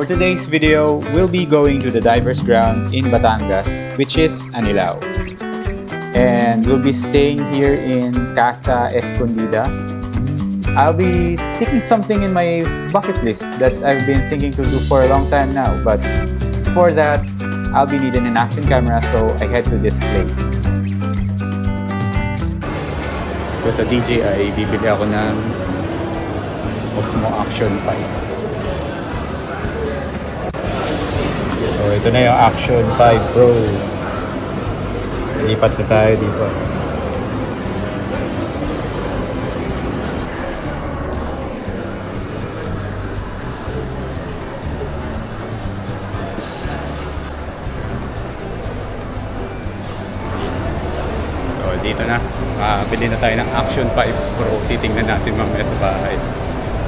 For today's video, we'll be going to the diver's ground in Batangas, which is Anilao. And we'll be staying here in Casa Escondida. I'll be taking something in my bucket list that I've been thinking to do for a long time now. But before that, I'll be needing an action camera, so I head to this place. So sa DJI, bibili ako ng Osmo Action 5. So ito na yung Action 5 Pro. Lipat na tayo dito. So dito na. Bili na tayo ng Action 5 Pro. Titingnan natin mamaya sa bahay.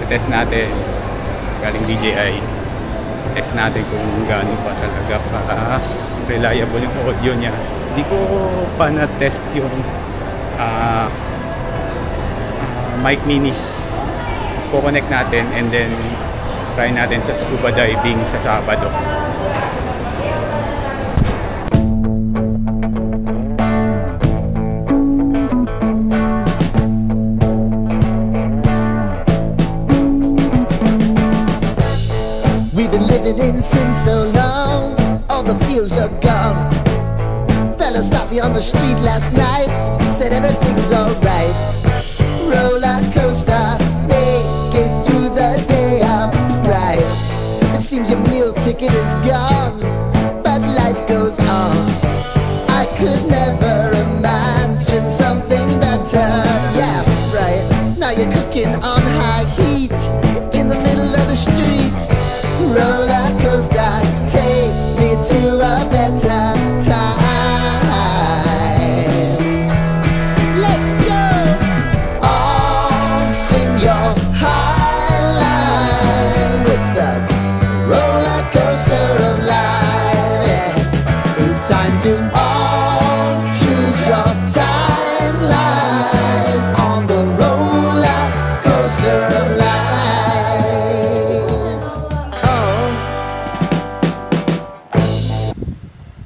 I-test natin. Galing DJI. Test natin kung gaano pa talaga reliable yung audio niya. Hindi ko pa na-test yung mic mini. Ko-connect natin and then try natin sa scuba diving sa Sabado. In sin so long, all the feels are gone. Fella stopped me on the street last night, said everything's alright. Roller coaster, make it through the day upright. It seems your meal ticket is gone, but life goes on. I could never imagine something better. Yeah, right. Now you're cooking on high heat in the middle of the street. Roller coaster, take me to a better time. Let's go! All sing your high line with the roller coaster of life. Yeah. It's time to all choose your timeline on the roller coaster of life.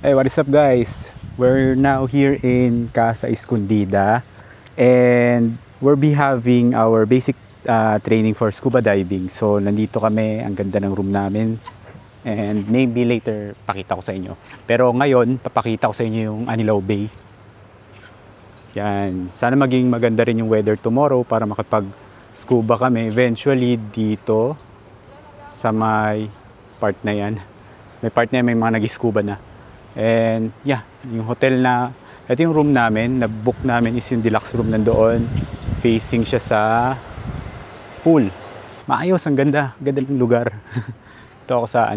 Hey, what is up guys? We're now here in Casa Escondida and we'll be having our basic training for scuba diving. So nandito kami, ang ganda ng room namin and maybe later pakita ko sa inyo. Pero ngayon, papakita ko sa inyo yung Anilao Bay. Yan, sana maging maganda rin yung weather tomorrow para makapag-scuba kami eventually dito sa may part na yan. May part na yan, may mga nag-scuba na. And yeah, yung hotel na, ito yung room namin, na-book namin is yung deluxe room nandoon. Facing siya sa pool. Maayos, ang ganda, ganda ng lugar. Ito ako sa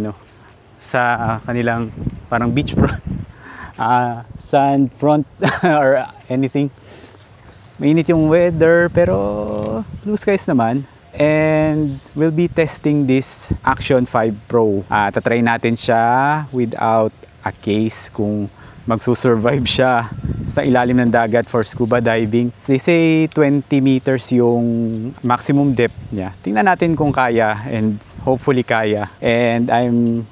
sa kanilang parang beachfront, sand front or anything. Mainit yung weather pero blue skies naman. And we'll be testing this Action 5 Pro. Tatry natin siya without a case kung magsusurvive siya sa ilalim ng dagat for scuba diving. They say 20 meters yung maximum depth niya. Tingnan natin kung kaya and hopefully kaya. And I'm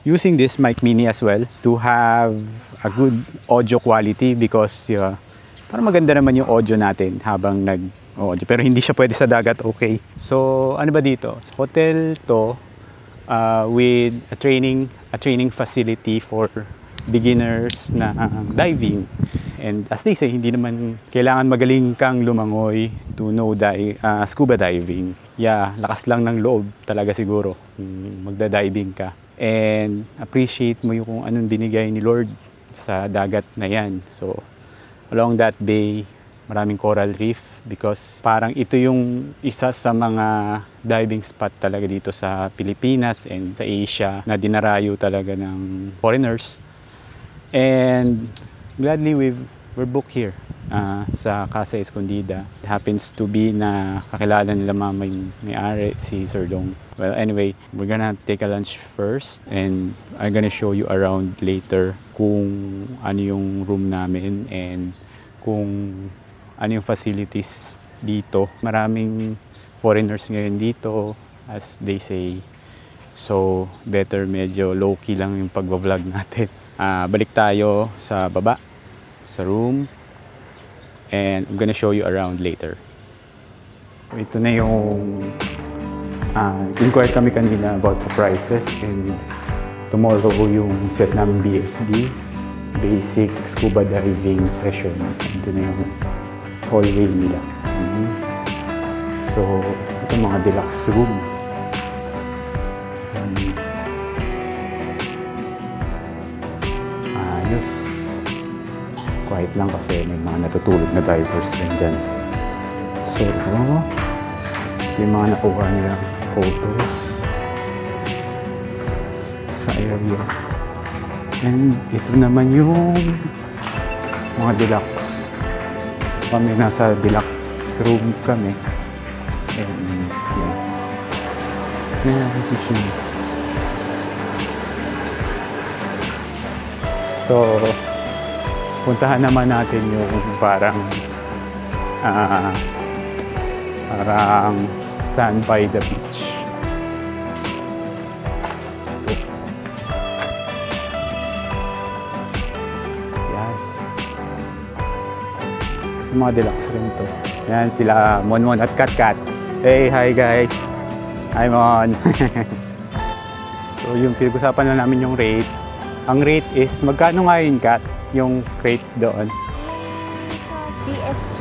using this mic mini as well to have a good audio quality because parang maganda naman yung audio natin habang nag-audio. Pero hindi siya pwede sa dagat, okay. So ano ba dito? Hotel to with a training facility for beginners na diving. And as they say, hindi naman kailangan magaling kang lumangoy to know scuba diving. Yeah, lakas lang ng loob talaga siguro kung magda-diving ka. And appreciate mo yung kung anong binigay ni Lord sa dagat na yan. So along that bay, maraming coral reef because parang ito yung isa sa mga diving spot talaga dito sa Pilipinas and sa Asia na dinarayo talaga ng foreigners. And gladly we're booked here sa Casa Escondida. It happens to be na kakilala nila mama yung may-ari, si Sir Dong. Well, anyway, we're gonna take a lunch first and I'm gonna show you around later kung ano yung room namin and kung ano yung facilities dito. Maraming foreigners ngayon dito, as they say. So, better medyo low-key lang yung pag-vlog natin. Balik tayo sa baba, sa room. And I'm gonna show you around later. Ito na yung inquire kami kanina about sa prices, and tomorrow yung set namin BSD, basic scuba diving session. Ito na yung hallway nila. So, ito mga deluxe room. Ayos. Quiet lang kasi may mga natutulog na divers rin dyan. So, ito yung mga nakuha nilang photos sa area. And ito naman yung mga deluxe. So kami nasa deluxe room kami. And yan. Fishing. So, puntahan naman natin yung parang sand by the beach. Yan. Yung mga deluxe rin to. Yan sila Monmon at Katkat. Hey, hi guys! Hi Mon! So yung pinag-usapan na namin yung rate. Ang rate is, magkano nga yun, Kat? Yung rate doon? Sa BSD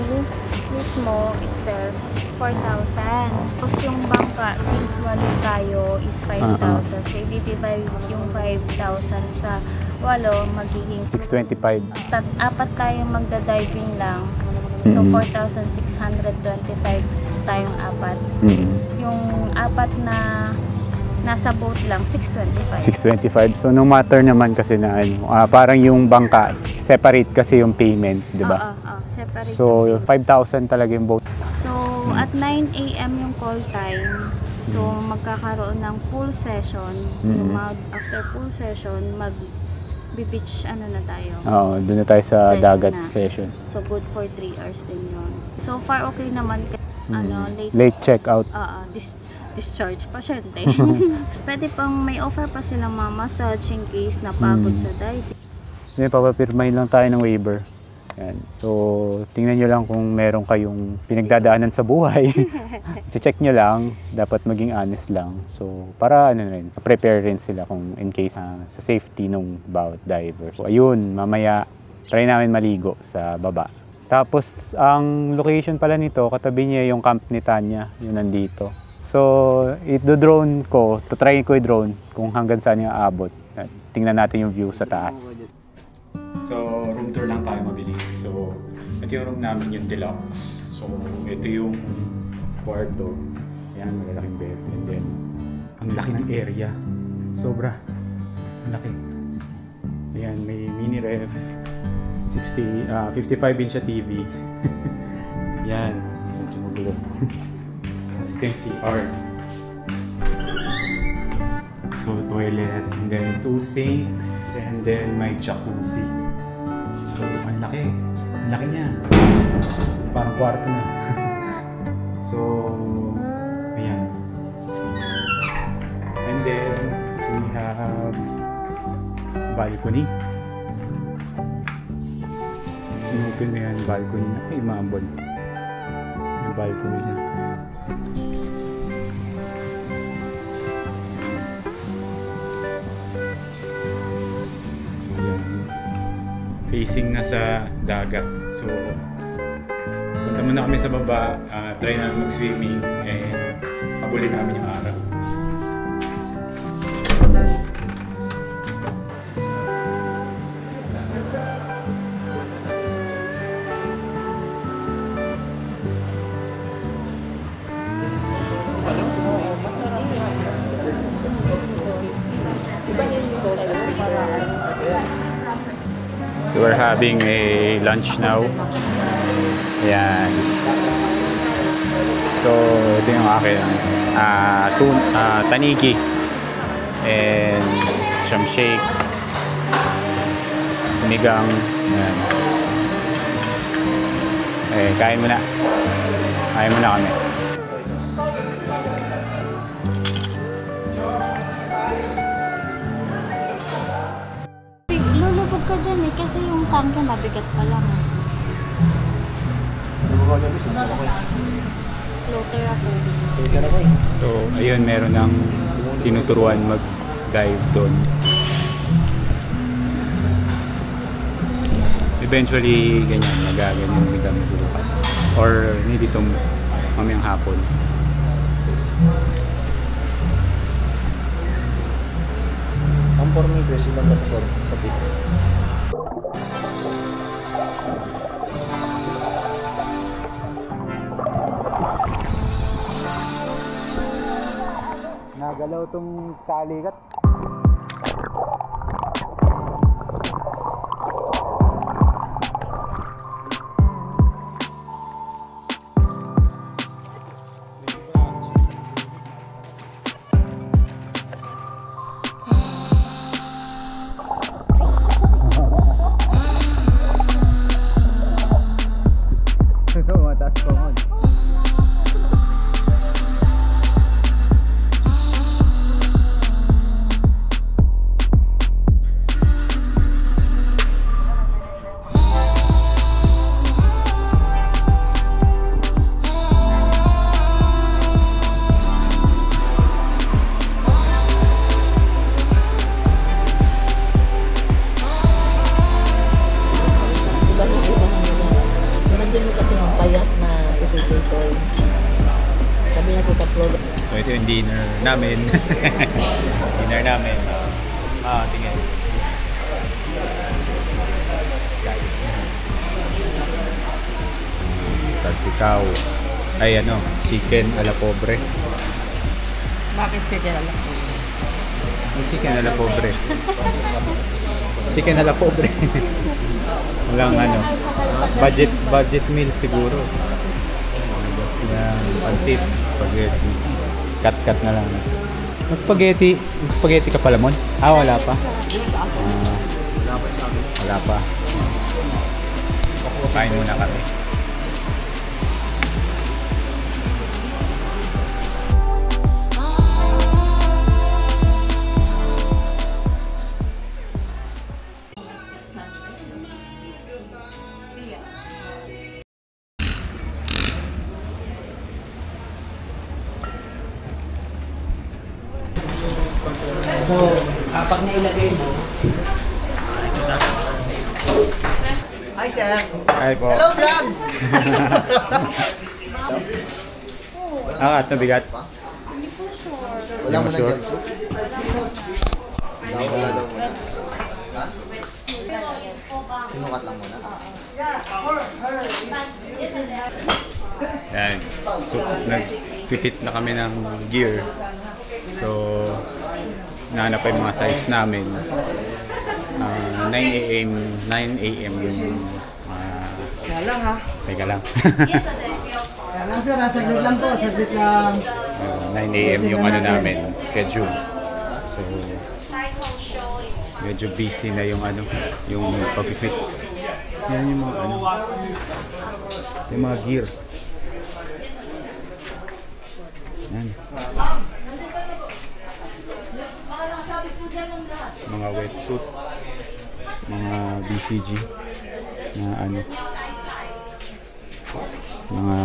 mismo itself, 4,000. Tapos yung bangka, since walo tayo, is 5,000. So, i-divide yung 5,000 sa walo, magiging 625. Apat tayong magda-diving lang. So, 4,625 tayong apat. Yung apat na nasa boat lang, 625. 625. So, no matter naman kasi na parang yung bangka, separate kasi yung payment, di ba? Separate. So, 5,000 talaga yung boat. So, at 9 a.m. yung call time. So, magkakaroon ng pool session. After pool session, mag-beach na tayo. Oo, doon na tayo sa Session dagat na. session. So, good for 3 hours din yun. So far, okay naman. Late check-out. Discharge pasyente. Pwede pang may offer pa silang massage in case napagod sa diving. So, papapirmahin lang tayo ng waiver. Yan. So, tingnan nyo lang kung meron kayong pinagdadaanan sa buhay. Check nyo lang. Dapat maging honest lang. So, para prepare rin sila kung in case sa safety ng bawat divers. So, ayun, mamaya try namin maligo sa baba. Tapos, ang location pala nito, katabi niya yung camp ni Tanya, yung nandito. So, i-drone ko, try ko i-drone kung hanggang saan yung aabot. Tingnan natin yung view sa taas. So, room tour lang tayo mabilis. So, ito yung room namin, yung deluxe. So, ito yung kwarto. Ayan, malalaking bed. And then, ang laki ng area. Sobra. Ang laki. Ayan, may mini ref. 55-inch TV. Yan. Medyo magulo. As you can see, CR. So, toilet. And then, 2 sinks. And then, may jacuzzi. So, ang laki. Ang laki niya. Parang kwarto na. So, ayan. And then, we have balcony. Inopen na yan, balcony na. Ay, maambon. Yung balcony niya. So, yan. Facing na sa dagat. So, punta muna kami sa baba, try namin mag-swimming, and habulin namin yung araw. So we're having a lunch now. Ayan. So ito yung akin. Taniki. And sham shake. Sinigang. Ayan. Kain muna. Kain muna kami. tangke, mabigat pa lang. Floater ako. So, ayun, meron ng tinuturuan mag-dive doon. Eventually, ganyan, nagaganyan din kami bukas. Or maybe itong mamayang hapon. Ang 4 meters, ilan ba sa bit? Nagalaw tong talikat. Mataas pa mo. Imagine mo kasi yung payat na education. Sabi na ko upload. So ito yung dinner namin. Dinner namin. Tingin. Salpikaw. Ay ano, chicken a la pobre. Bakit chicken alam? Chicken a la pobre. Chicken a la pobre. Walang ano, budget meal siguro. Just na pansit, spaghetti. Cut na lang. Yung spaghetti ka pala, Mon? Wala pa. Wala pa. Kain muna kami. So, pag nailagay mo, Hi, sir. Ay po. Hello, vlog! Ito bigat. Hindi po sure. Wala mo na Sure. dyan. Wala daw muna. Ha? Sinukat lang muna. Yan. So, nag-fit na kami ng gear. So, nahanap pa yung mga size namin. 9 a.m. yung kaya lang ha. teka lang. Kaya lang sir, saglit lang po, saglit lang. 9 a.m. yung ano namin, schedule. So, medyo busy na yung ano, yung pag-fit. Yan yung mga ano, yung mga gear. Yan. Mga wetsuit, mga BCG na ano, mga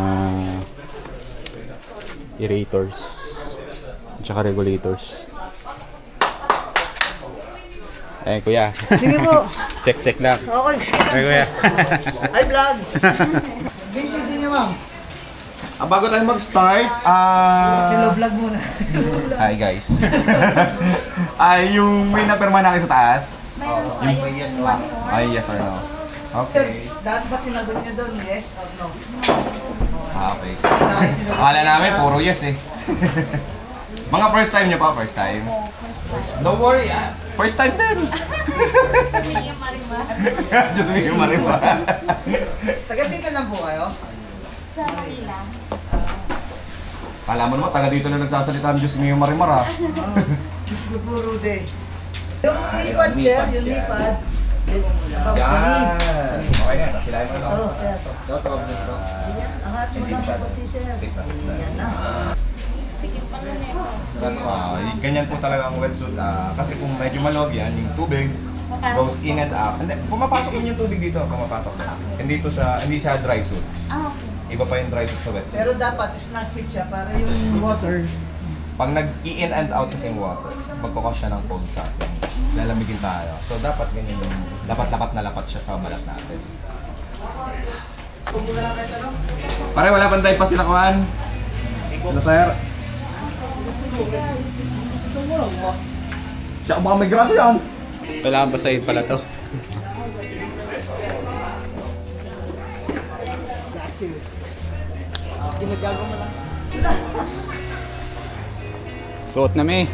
aerators at saka regulators. Eh kuya. Sige po. check lang. Okay. Eh kuya. Hi, vlog! Busy din niya, ma'am. Bago tayo mag-start, Hello vlog muna. hi guys. Yung may napirma na kayo sa taas? Yung yes, ma'am. Ay, yes or no? Sir, Okay. dati ba sinagot niyo doon, yes or no? Okay. Akala namin, puro yes eh. Mga first time nyo pa, first time? Don't worry, first time din. Just me, Marimar. Taga dito lang po kayo? Sa Manila. Kala mo naman, taga dito na nagsasalita ang Diyos mo yung Marimar ha. Diyos ko po, Rude. Yung lipad, sir, yung lipad. Okay na, tapos sila yung Ito, sir. Ito, tawag nito. Ang ating mga kapatid, sir. Yan na. Sige pa na nito. Ganyan po talaga ang wetsuit. Kasi kung medyo malog yan, yung tubig, goes in and out. Hindi, pumapasok din yung tubig dito, pumapasok din. Hindi siya dry suit. Okay. Iba pa yung dry suit sa wet suit. Pero dapat snag fit siya para yung water. Pag nag-in and out kasi yung water, magkukos siya ng cold sa atin. Lalamigin tayo. So dapat ganyan yung, dapat lapat na lapat siya sa balat natin. Kung muna lang kayo tanong. Pare, wala bang pa sila kuhan? Ano, sir? Siya, baka may grabe yan. Kailangan basahin pala to. Ginagago mo lang. Suot na may.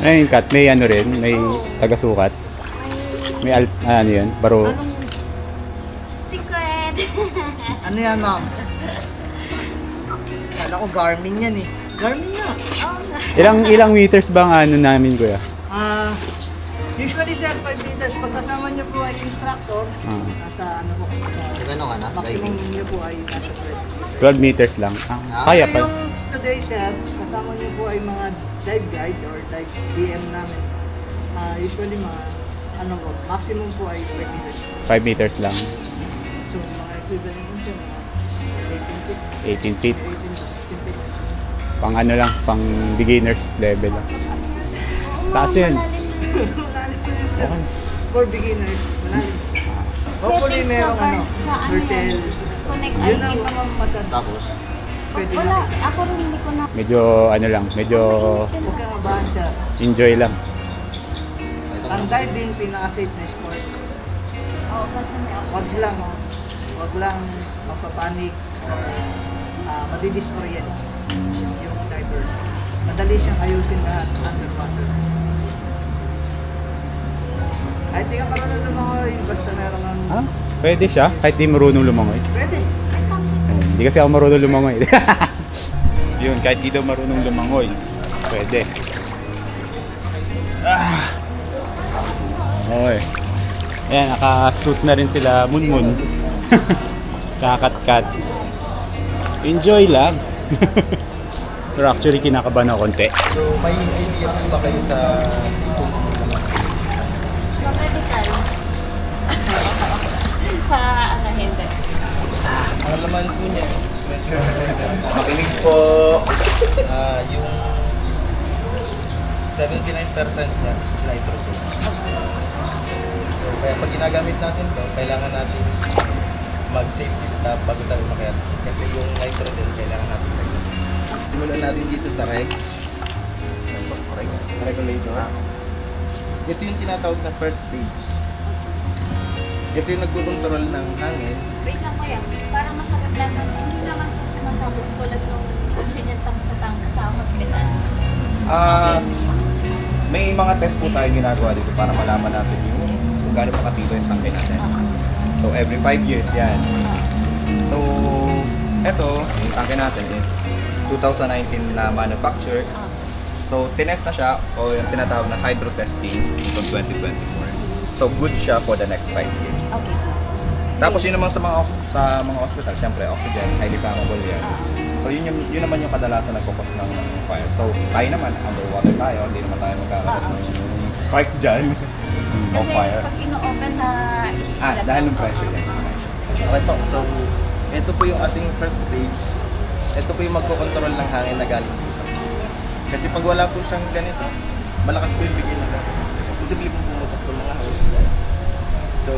Ayun, cut. May ano rin, may taga-sukat. May ano yun, baro. Secret! Ano yan, ma'am? Kala ko Garmin yan eh. Garmin nga. Ilang meters ba ang ano namin, kuya? Usually sir, 5 meters. Pag kasama niyo po ay instructor, Ah. nasa ano po, maximum niyo po ay nasa 12 meters lang. Kaya pa. yung today sir, kasama niyo po ay mga dive guide or dive DM namin. Usually mga ano po, maximum po ay 5 meters. 5 meters lang. So mga equivalent po siya, mga 18 feet. 18 to 15 feet. Pang ano lang, pang beginners level lang. Taas yun. Okay. For beginners, malalim. Hopefully merong ano, turtle. Connect Yun IQ. ang namamasyad. Tapos? Pwede Wala, na. ako rin hindi ko na. Medyo ano lang, medyo Huwag kang abahan sir. enjoy lang. Ang diving, pinaka-safe na sport. Oo, kasi may oxygen. Wag lang mapapanik or madidisorient yung diver. Madali siyang ayusin lahat underwater. Kahit di ka marunong lumangoy, basta meron ang... Ha? Pwede siya, kahit di marunong lumangoy. Pwede. Hindi kasi ako marunong lumangoy. Yun, kahit di daw marunong lumangoy. Pwede. Okay. Ayan, naka-suit na rin sila Munmun. Kakat-kat. Enjoy lang. Pero actually kinakabahan ako konti. So, may idea po ba kayo sa Sa medical. Sa ano, hindi. ang laman po niya is 20%. Makinig po. Yung 79% niya is nitrogen. So, kaya pag ginagamit natin to, kailangan natin mag-safety stop bago tayo umakyat. Kasi yung nitrogen, kailangan natin mag-release. Simulan natin dito sa reg. Regulator. Ito yung tinatawag na first stage. Ito yung nagkukontrol ng hangin. Wait lang kuya, parang masakit lang. Hindi naman po sumasabog tulad ng oxygen tank sa hospital. May mga test po tayo ginagawa dito para malaman natin yung kung gaano pa katibay yung tangke natin. So every 5 years yan. So eto, yung tangke natin is 2019 na manufacture. So tinest na siya o yung tinatawag na hydro testing from 2024. So good siya for the next 5 years. Okay. Tapos yun naman sa mga hospital, syempre oxygen, highly flammable yan. So yun naman yung kadalasan nagkukos ng fire. So tayo naman, underwater tayo, hindi naman tayo magkakaroon ng spark dyan of Kasi fire. pag ino-open na iilat Dahil ng ako. pressure yan. Okay po, so ito po yung ating first stage. Ito po yung magkocontrol ng hangin na galing dito. Kasi pag wala po siyang ganito, malakas po yung bigay ng hangin. Posible po pumutok po mga house. So,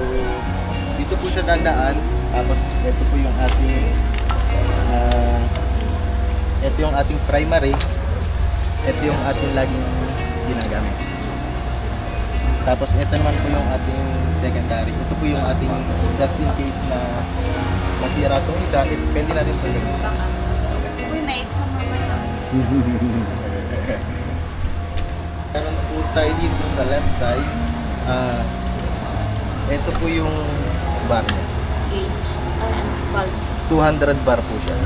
dito po siya dadaan. Tapos, ito po yung ating ito yung ating primary. Ito yung ating laging ginagamit. Tapos, ito naman po yung ating secondary. Ito po yung ating just in case na masira itong isa, pwede natin po yun. Uy, may exam mamaya. Meron po tayo dito sa left side. Ito po yung bar niya. Gauge. Bulb. 200 bar po siya.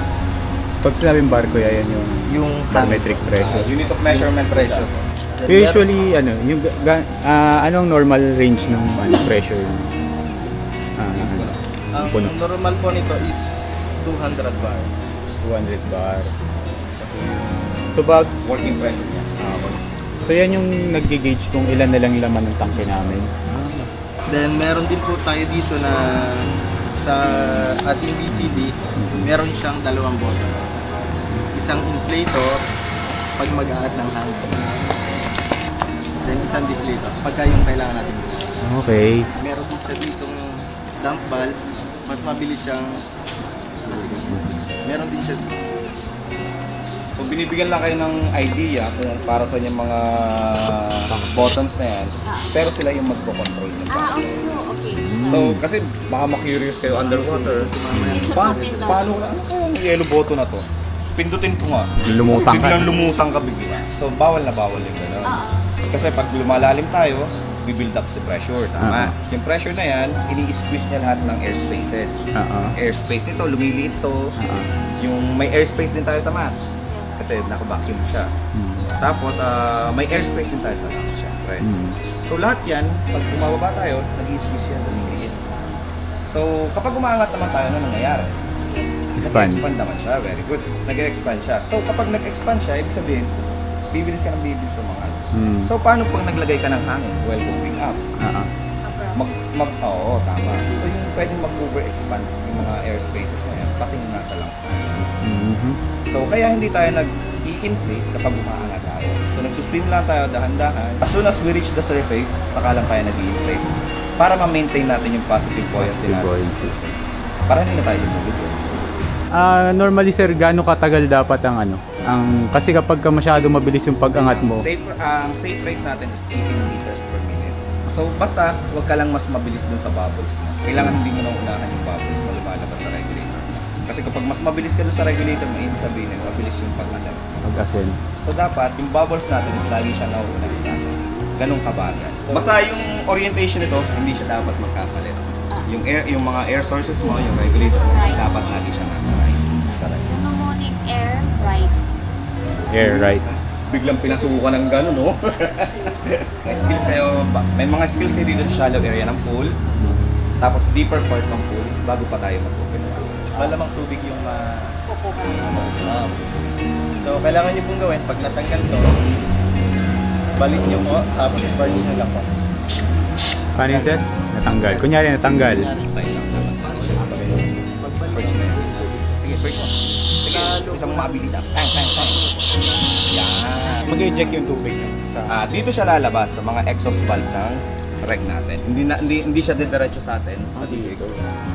Pag sinabing barko, yan yung barometric pressure. Unit of measurement pressure. Usually, ano, yung anong normal range ng pressure? Ang puno? normal po nito is 200 bar. 200 bar. So Working pressure niya. so yan yung nag-gauge kung ilan na lang laman ng tangke namin. Then meron din po tayo dito na sa ating BCD, meron siyang dalawang button. Isang inflator pag mag-aat ng hangin. Then isang deflator pagka yung kailangan natin. Okay. Meron din siya ditong dump valve, mas mabilis siyang meron din siya. So binibigyan lang kayo ng idea kung para sa yung mga buttons na yan, pero sila yung magko-control ng Also, okay. So kasi baka ma-curious kayo underwater, paano yung yellow button na to? Pindutin ko nga. Lumutang ka. Biglang lumutang ka bigla. So bawal na bawal yung gano'n. Kasi pag lumalalim tayo, bibuild up si pressure, tama? Yung pressure na yan, ini-squeeze niya lahat ng air spaces. Airspace nito, lumiliit to. Yung may airspace din tayo sa mask. Kasi naka-vacuum siya. Tapos may airspace din tayo sa lungs, syempre. So lahat yan, pag bumababa tayo, nag-i-squeeze yan, lumiliit. So kapag umaangat naman tayo, ano nangyayari? Nag-expand naman siya, very good. Nag-expand siya. So kapag nag-expand siya, ibig sabihin, bibilis ka ng bibilis sa mga So paano pag naglagay ka ng hangin while going up? Oo, tama. So yung pwedeng mag-overexpand yung mga air spaces na yan, pati yung nasa lungs natin. So kaya hindi tayo nag-i-inflate kapag umaangat tayo. So nagsuswim lang tayo dahan-dahan. As soon as we reach the surface, saka lang tayo nag-i-inflate para ma-maintain natin yung positive buoyancy natin sa surface. Para hindi na tayo lumulog. Normally sir, gaano katagal dapat ang kasi kapag masyado mabilis yung pag-angat mo. Ang safe rate natin is 18 meters per minute. So basta, huwag ka lang mas mabilis dun sa bubbles mo. Kailangan hindi mo nang unahan yung bubbles na lumalabas sa regulator. Kasi kapag mas mabilis ka dun sa regulator, may ibig sabihin mabilis yung pag-ascend. So dapat, yung bubbles natin is lagi siya nauuna sa atin. Ganun kabagal. Basta yung orientation nito, hindi siya dapat magkapalit. Yung mga air sources mo, yung regulator mo, dapat lagi siya nasa right. Pneumonia air right. Air right. Biglang pinasukan ng gano'n, no? May mga skills kayo dito sa shallow area ng pool, tapos deeper part ng pool, bago pa tayo mag-open water. Malamang tubig yung So kailangan nyo pong gawin, pag natanggal to, balik nyo po, tapos purge nyo lang po. Paano yun sir? Natanggal. Kunyari natanggal. Side lang dapat. Purge na yan. Sige, purge mo. Sige, isang mabilis. Yan. Mag-eject yung tubig. Dito siya lalabas sa mga exhaust valve ng reg natin. Hindi siya didiretso sa atin sa tubig.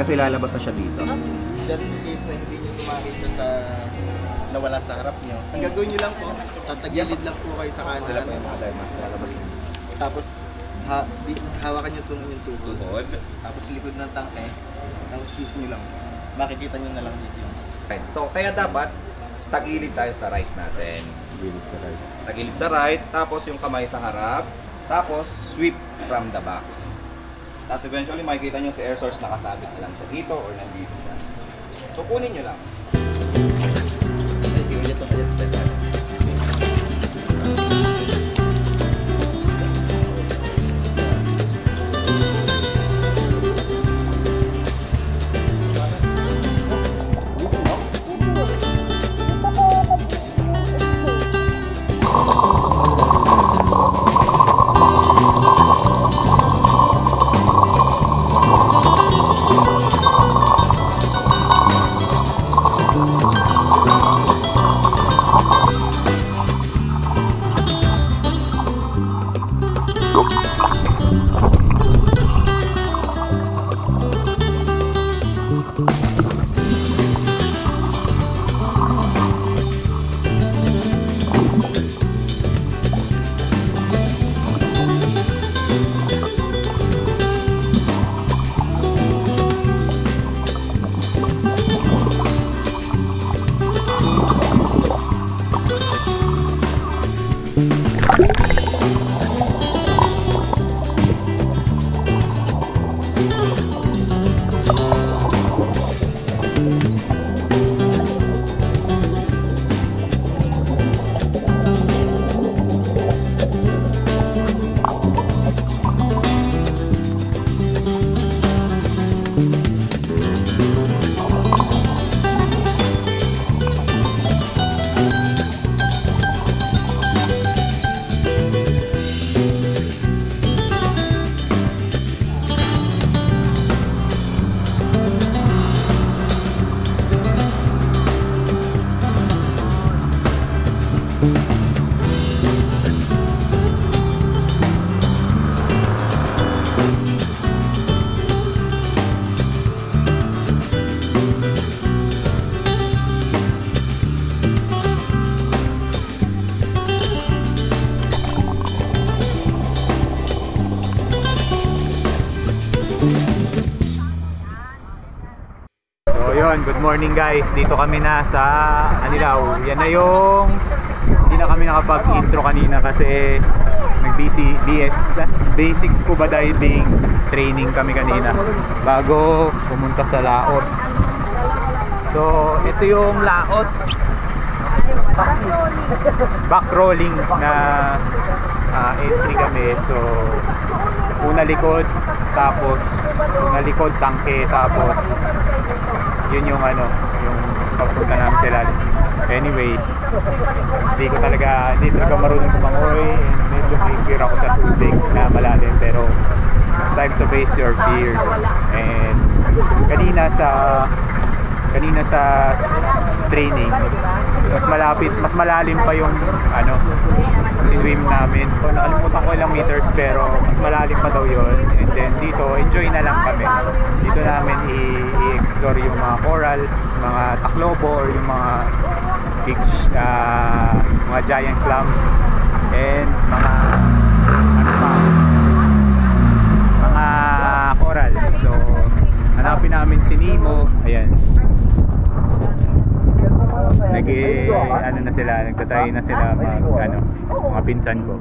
Kasi lalabas na siya dito. Just in case na hindi nyo makita sa nawala sa harap nyo, ang gagawin nyo lang po, tatagilid lang po kayo sa kanan. Sila pa yung mga dive master lalabas. Tapos hawakan nyo itong inyong tuhod. Tapos likod ng tangke, tapos sweep nyo lang. Makikita nyo na lang dito yung So kaya dapat tagilid tayo sa right natin. Tagilid sa right, tapos yung kamay sa harap, tapos sweep from the back. Tapos eventually makikita nyo si air source nakasabit na lang siya dito or nandito siya. So kunin nyo lang. Ayun, good morning guys. Dito kami na sa Anilao. Yan na yung hindi na kami nakapag-intro kanina kasi basic scuba diving training kami kanina bago pumunta sa laot. So, ito yung laot. Back rolling na entry kami. So, una likod, tapos una likod tangke, tapos yun yung yung pagpunta namin sa ilalim. Anyway, hindi talaga marunong kumangoy, and medyo may fear ako sa tubig na malalim, pero it's time to face your fears. And kanina sa training, mas malalim pa yung swim namin. So, nakalimutan ko ilang meters, pero mas malalim pa daw yun. And then dito, enjoy na lang kami. Dito namin i-explore yung mga corals, mga taklobo, or yung mga beach, mga giant clams, and mga corals. So, hanapin namin si Nemo. Ayan. Nagtatry na sila mga pinsan ko.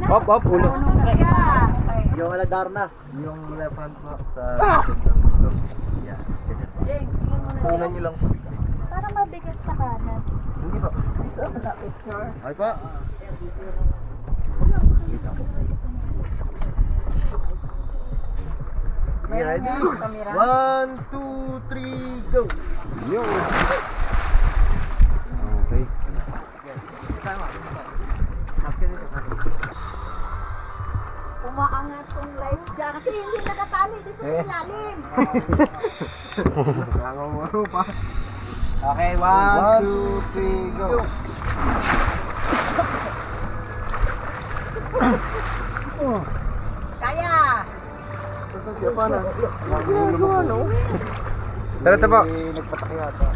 Up, ulo. Yung aladar na. Yung left hand ko sa yeah, ganyan. Tunan nyo lang po. Parang mabigat sa kanan. Hindi pa. Ay pa. Okay, ready? 1, 2, 3, go! Yo! Okay. Umaangat yung life dyan kasi hindi nakatali dito sa ilalim. Okay, 1, 2, 3, go! Kaya! Siapa na? Tara po. Nagpatak yata.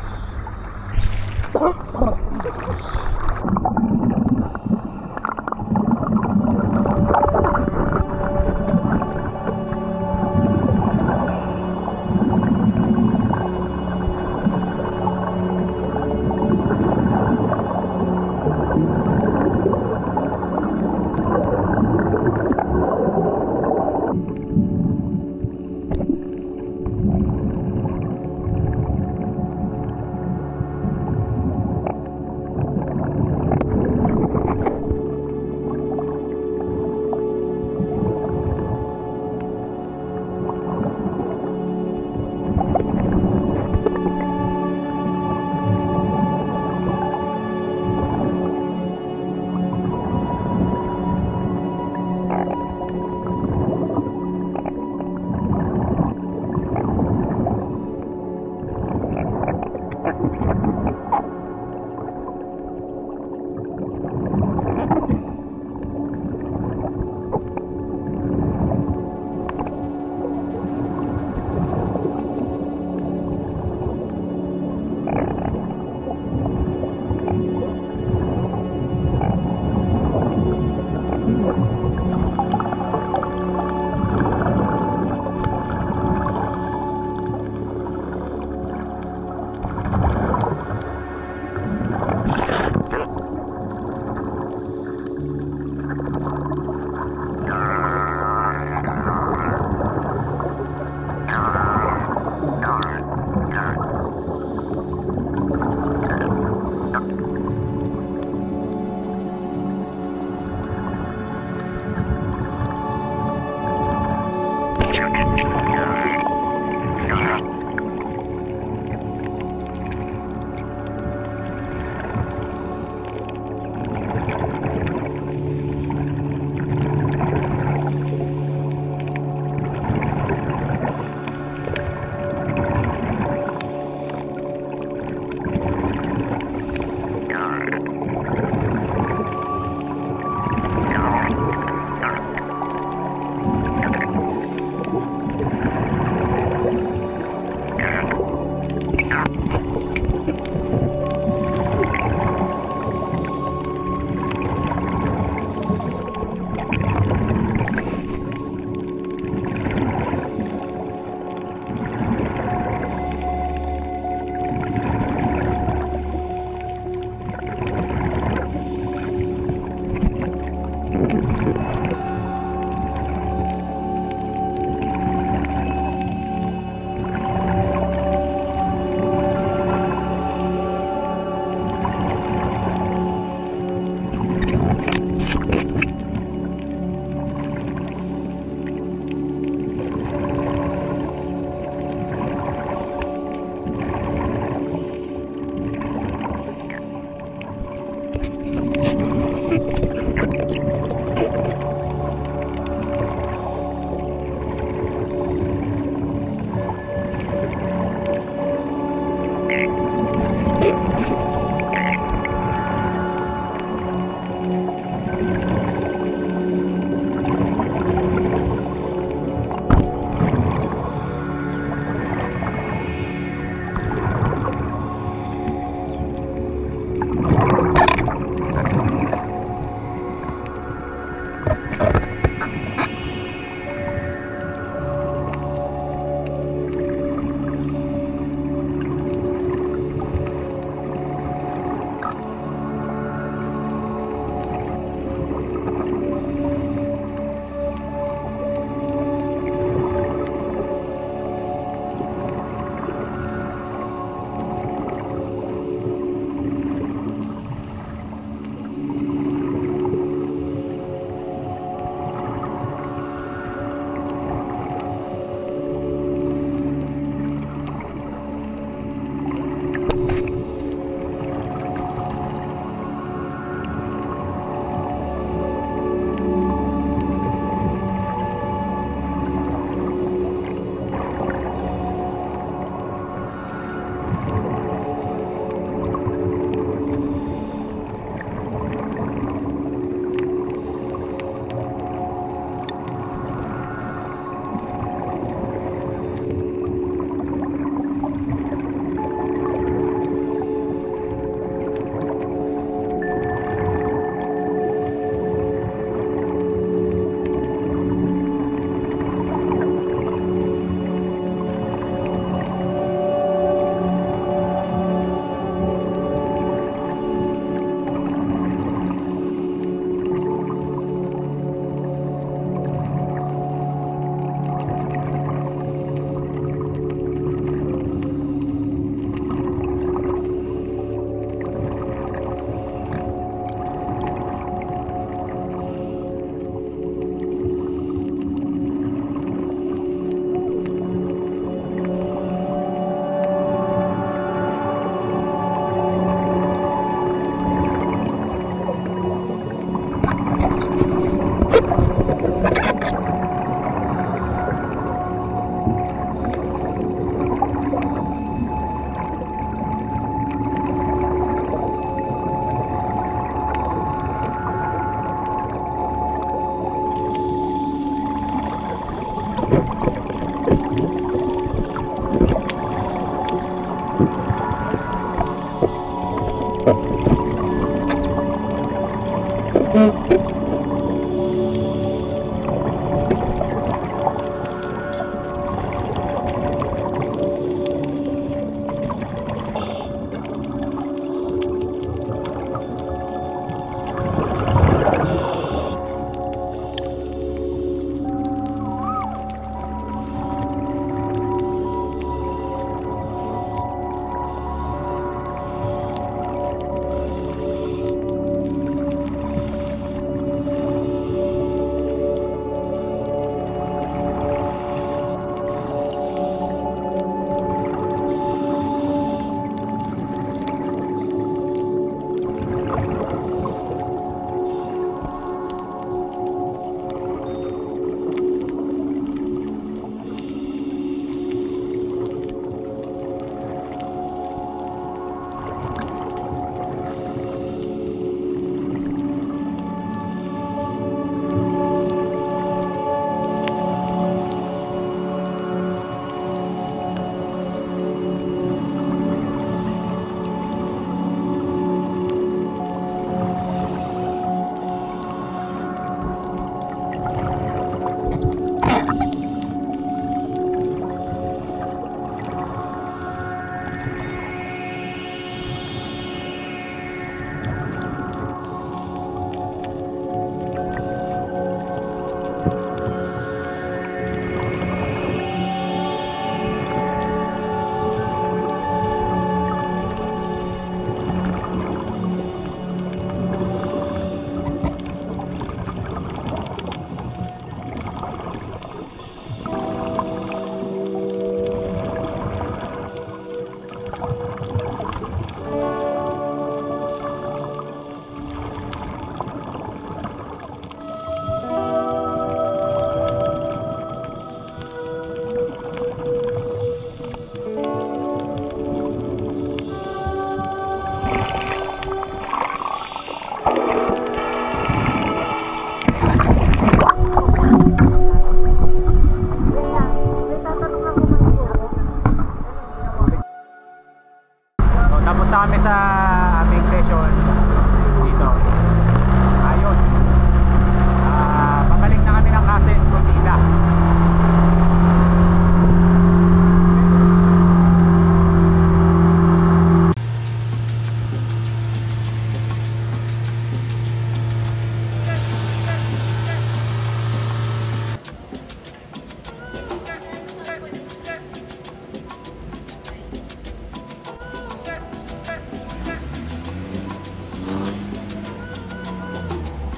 Tapos na kami sa aming session dito. Ayos. Pabalik na kami ng Casa Escondida.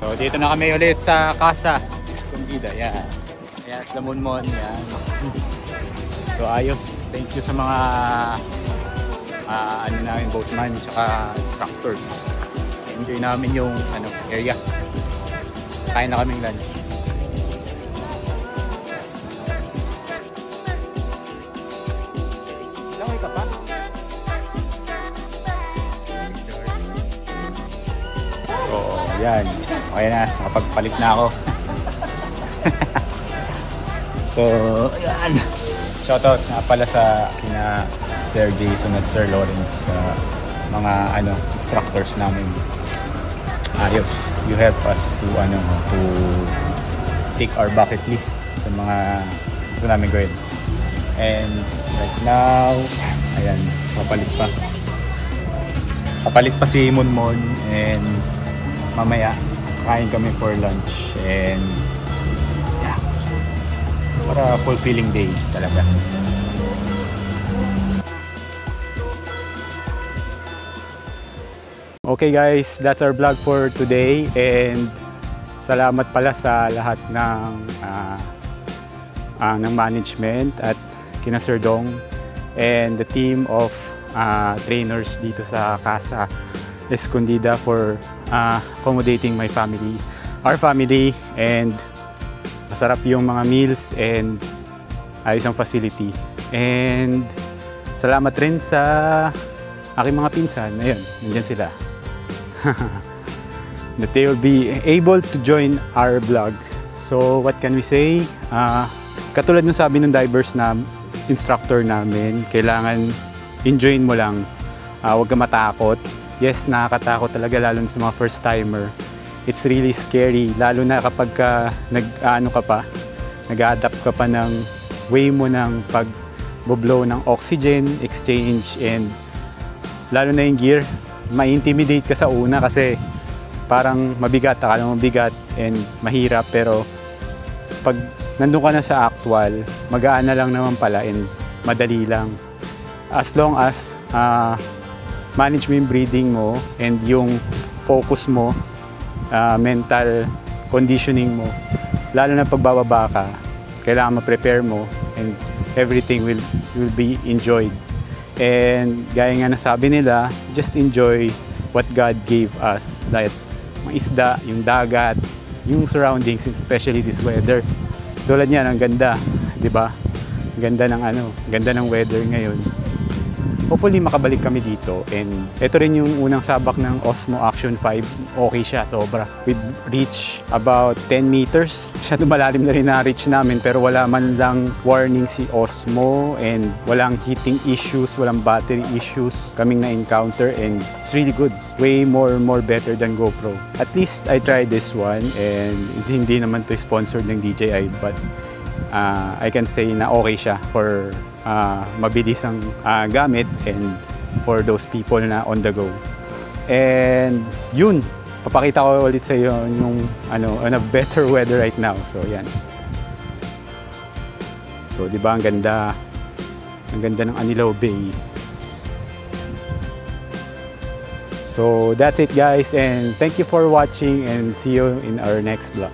So dito na kami ulit sa Casa Escondida. Yan. Ayan, sa Lamonmon. Yan. So ayos. Thank you sa mga ano namin, boatman tsaka instructors. Enjoy namin yung area. Kain na kaming lunch. Langoy ka pa? So yan. Okay na, nakapagpalit na ako. So, ayan. Shoutout nga pala sa kina Sir Jason at Sir Lawrence, mga instructors namin. Ayos. You help us to to take our bucket list sa mga gusto namin gawin. And right now, ayan, papalit pa si Monmon, and mamaya kain kami for lunch, and yeah, para fulfilling day talaga. Okay guys, that's our vlog for today, and salamat pala sa lahat ng management at kina Sir Dong and the team of trainers dito sa Casa Escondida for accommodating our family, and masarap yung mga meals and ayos ang facility. And salamat rin sa aking mga pinsan. Ayun, nandiyan sila. That they will be able to join our vlog. So what can we say? Katulad ng sabi ng divers na instructor namin, kailangan enjoyin mo lang. Huwag ka matakot. Yes, nakakatakot talaga, lalo sa mga first timer. It's really scary, lalo na kapag nag-adapt ka pa ng way mo ng pag-blow ng oxygen exchange, and lalo na yung gear, ma-intimidate ka sa una kasi parang mabigat, akala mo mabigat and mahirap, pero pag nandun ka na sa actual, magaan na lang naman pala and madali lang. As long as manage mo yung breathing mo and yung focus mo, mental conditioning mo, lalo na pagbababa ka, kailangan ma-prepare mo, and everything will be enjoyed. And gaya nga nasabi nila, just enjoy what God gave us, like mga isda, yung dagat, yung surroundings, especially this weather. Tulad niyan, ang ganda, di ba? Ganda ng weather ngayon. Hopefully makabalik kami dito, and ito rin yung unang sabak ng Osmo Action 5. Okay siya, sobra. With reach about 10 meters. Masyado malalim na rin na reach namin, pero wala man lang warning si Osmo, and walang heating issues, walang battery issues kaming na-encounter, and it's really good. Way more better than GoPro. At least I tried this one, and hindi naman to sponsored ng DJI, but I can say na okay siya for mabilis ang gamit, and for those people na on the go. And yun, papakita ko ulit sa iyo yung on a better weather right now. So yan. So di ba ang ganda ng Anilao Bay. So that's it guys, and thank you for watching, and see you in our next vlog.